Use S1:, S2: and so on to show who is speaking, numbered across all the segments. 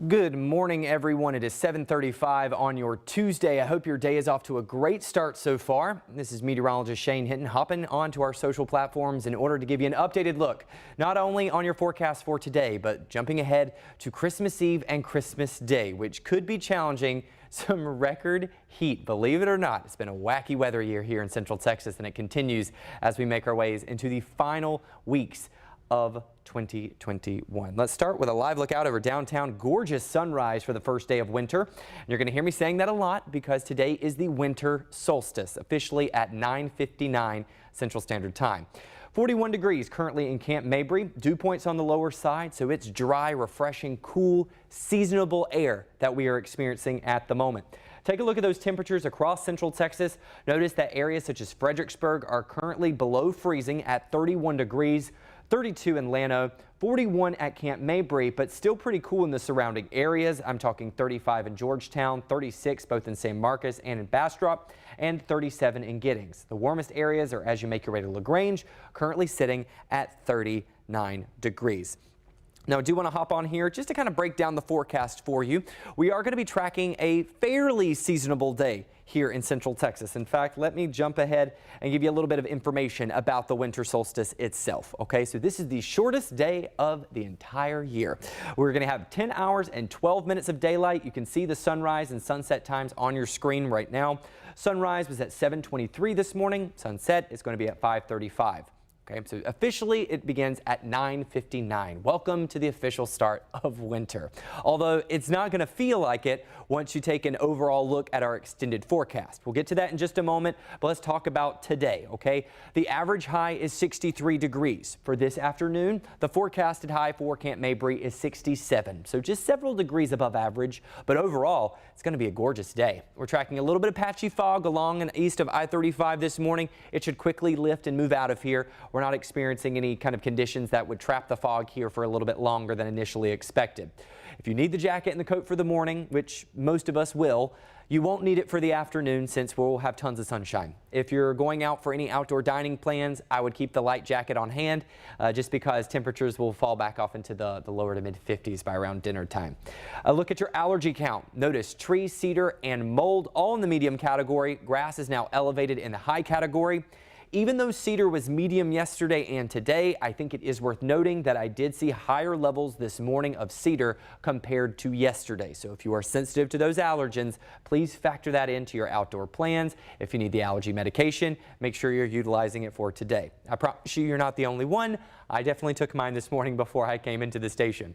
S1: Good morning, everyone. It is 7:35 on your Tuesday. I hope your day is off to a great start so far. This is meteorologist Shane Hinton hopping onto our social platforms in order to give you an updated look, not only on your forecast for today, but jumping ahead to Christmas Eve and Christmas Day, which could be challenging some record heat. Believe it or not, it's been a wacky weather year here in Central Texas, and it continues as we make our ways into the final weeks of 2021. Let's start with a live look out over downtown. Gorgeous sunrise for the first day of winter. And you're going to hear me saying that a lot because today is the winter solstice, officially at 9:59 Central Standard Time. 41 degrees currently in Camp Mabry. Dew points on the lower side, so it's dry, refreshing, cool, seasonable air that we are experiencing at the moment. Take a look at those temperatures across Central Texas. Notice that areas such as Fredericksburg are currently below freezing at 31 degrees. 32 in Llano, 41 at Camp Mabry, but still pretty cool in the surrounding areas. I'm talking 35 in Georgetown, 36 both in San Marcos and in Bastrop, and 37 in Giddings. The warmest areas are as you make your way to LaGrange, currently sitting at 39 degrees. Now, I do want to hop on here just to kind of break down the forecast for you. We are going to be tracking a fairly seasonable day here in Central Texas. In fact, let me jump ahead and give you a little bit of information about the winter solstice itself. Okay, so this is the shortest day of the entire year. We're going to have 10 hours and 12 minutes of daylight. You can see the sunrise and sunset times on your screen right now. Sunrise was at 7:23 this morning. Sunset is going to be at 5:35. Okay, so officially it begins at 9:59. Welcome to the official start of winter. Although it's not going to feel like it once you take an overall look at our extended forecast. We'll get to that in just a moment, but let's talk about today, okay? The average high is 63 degrees. For this afternoon, the forecasted high for Camp Mabry is 67. So just several degrees above average, but overall, it's going to be a gorgeous day. We're tracking a little bit of patchy fog along and east of I-35 this morning. It should quickly lift and move out of here. We're not experiencing any kind of conditions that would trap the fog here for a little bit longer than initially expected. If you need the jacket and the coat for the morning, which most of us will, you won't need it for the afternoon since we'll have tons of sunshine. If you're going out for any outdoor dining plans, I would keep the light jacket on hand just because temperatures will fall back off into the lower to mid 50s by around dinner time. Look at your allergy count. Notice trees, cedar, and mold all in the medium category. Grass is now elevated in the high category. Even though cedar was medium yesterday and today, I think it is worth noting that I did see higher levels this morning of cedar compared to yesterday. So if you are sensitive to those allergens, please factor that into your outdoor plans. If you need the allergy medication, make sure you're utilizing it for today. I promise you, you're not the only one. I definitely took mine this morning before I came into the station.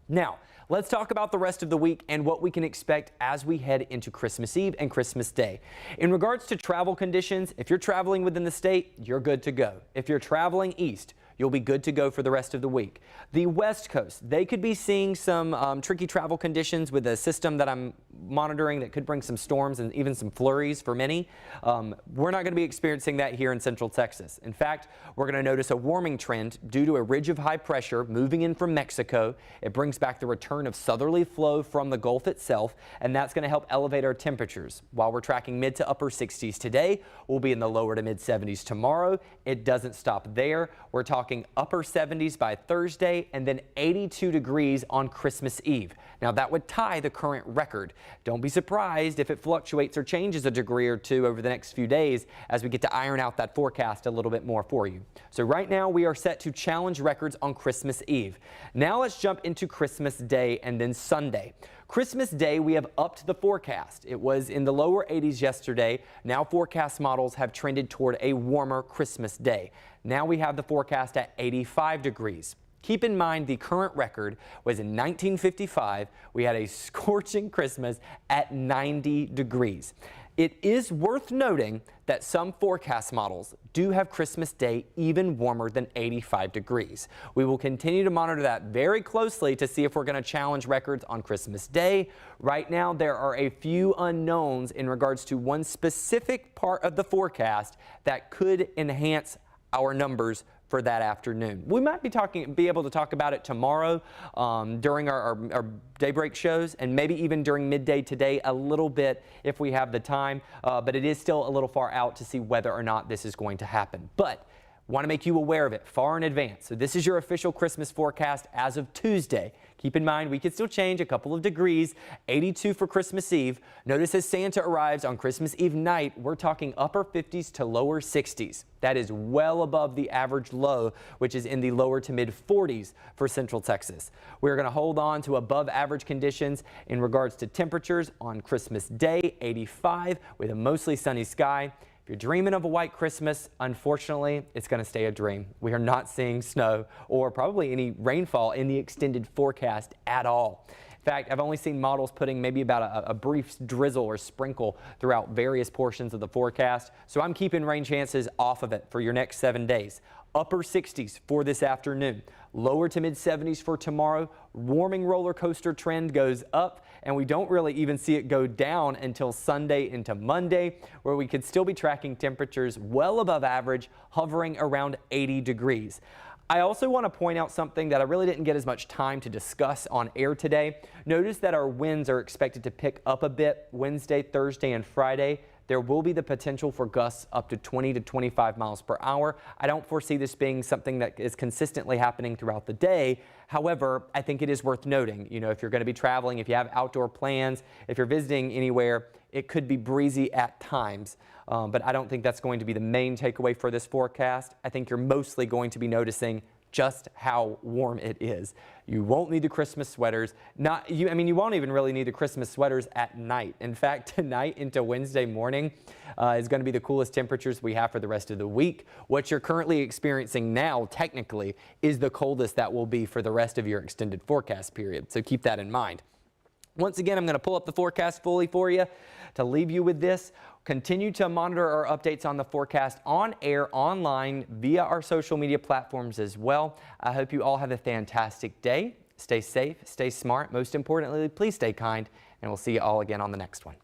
S1: Now, let's talk about the rest of the week and what we can expect as we head into Christmas Eve and Christmas Day. In regards to travel conditions, if you're traveling within the state, you're good to go. If you're traveling east, you'll be good to go for the rest of the week. The West Coast, they could be seeing some tricky travel conditions with a system that I'm monitoring that could bring some storms and even some flurries for many. We're not going to be experiencing that here in Central Texas. In fact, we're going to notice a warming trend due to a ridge of high pressure moving in from Mexico. It brings back the return of southerly flow from the Gulf itself, and that's going to help elevate our temperatures. While we're tracking mid to upper 60s today, we'll be in the lower to mid 70s tomorrow. It doesn't stop there. We're talking upper 70s by Thursday and then 82 degrees on Christmas Eve. Now that would tie the current record. Don't be surprised if it fluctuates or changes a degree or two over the next few days as we get to iron out that forecast a little bit more for you. So right now we are set to challenge records on Christmas Eve. Now let's jump into Christmas Day and then Sunday. Christmas Day, we have upped the forecast. It was in the lower 80s yesterday. Now forecast models have trended toward a warmer Christmas Day. Now we have the forecast at 85 degrees. Keep in mind the current record was in 1955. We had a scorching Christmas at 90 degrees. It is worth noting that some forecast models do have Christmas Day even warmer than 85 degrees. We will continue to monitor that very closely to see if we're going to challenge records on Christmas Day. Right now, there are a few unknowns in regards to one specific part of the forecast that could enhance our numbers for that afternoon. We might be able to talk about it tomorrow during our daybreak shows, and maybe even during midday today a little bit if we have the time, but it is still a little far out to see whether or not this is going to happen. But Want to make you aware of it far in advance. So this is your official Christmas forecast as of Tuesday. Keep in mind, we could still change a couple of degrees. 82 for Christmas Eve. Notice as Santa arrives on Christmas Eve night, we're talking upper 50s to lower 60s. That is well above the average low, which is in the lower to mid 40s for Central Texas. We're going to hold on to above average conditions in regards to temperatures on Christmas Day, 85 with a mostly sunny sky. If you're dreaming of a white Christmas, unfortunately, it's going to stay a dream. We are not seeing snow or probably any rainfall in the extended forecast at all. In fact, I've only seen models putting maybe about a brief drizzle or sprinkle throughout various portions of the forecast. So I'm keeping rain chances off of it for your next 7 days. Upper 60s for this afternoon, lower to mid 70s for tomorrow. Warming roller coaster trend goes up, and we don't really even see it go down until Sunday into Monday, where we could still be tracking temperatures well above average, hovering around 80 degrees. I also want to point out something that I really didn't get as much time to discuss on air today. Notice that our winds are expected to pick up a bit Wednesday, Thursday, and Friday. There will be the potential for gusts up to 20 to 25 miles per hour. I don't foresee this being something that is consistently happening throughout the day. However, I think it is worth noting, if you're going to be traveling, if you have outdoor plans, if you're visiting anywhere, it could be breezy at times. But I don't think that's going to be the main takeaway for this forecast. I think you're mostly going to be noticing just how warm it is. You won't need the Christmas sweaters. You won't even really need the Christmas sweaters at night. In fact, tonight into Wednesday morning is going to be the coolest temperatures we have for the rest of the week. What you're currently experiencing now, technically, is the coldest that will be for the rest of your extended forecast period. So keep that in mind. Once again, I'm going to pull up the forecast fully for you to leave you with this. Continue to monitor our updates on the forecast on air, online, via our social media platforms as well. I hope you all have a fantastic day. Stay safe, stay smart. Most importantly, please stay kind, and we'll see you all again on the next one.